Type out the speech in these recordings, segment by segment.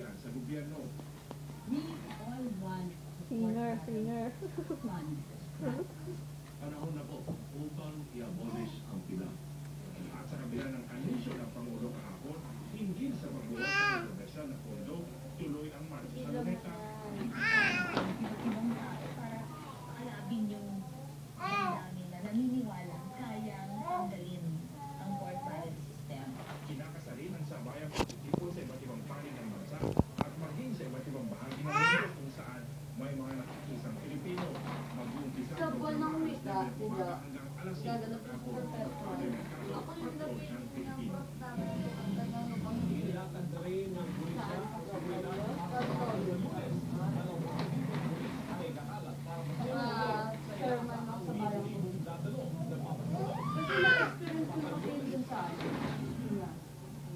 kapangyarihan sa gobyerno. Singer. Panahon na po upang i-abolish ang pila. At sa kabila ng anunsyo ng Pangulo kahapon, hinggil sa pagbukas ng komersyal na pondo, tuloy ang marcha sa Luneta. Para alabin yung dami na naniniwala kayang tanggalin ang court ballot system. Kinakasali ng sabayang positibo sa iba't ibang panig ng bansa at maging sa iba't ibang bahagi ng mundo kung saan may mga nakikisang Pilipino. Mag-uumpisa Sa buwan ng wika, diba? hanggang alas 5 Gaganap ko sa perpetual. Ako yung gabi ng Pilipino. Chairman ako sa parang kasi na-experience ko kasi dun sa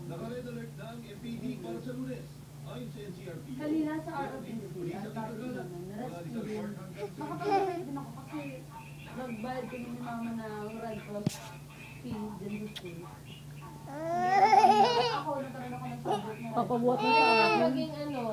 Naka-red alert na ang FPD para sa Lunes. Ayon sa NCRP, kanina sa ROTC, ang tawag naman, na-rescue. Nakapag-rescue din ako kasi nagbayad ko ni mama na Red Cross fee din sa school. Ako, nagkaroon ako ng subject na Papabuhat mo sa akin. maging ano,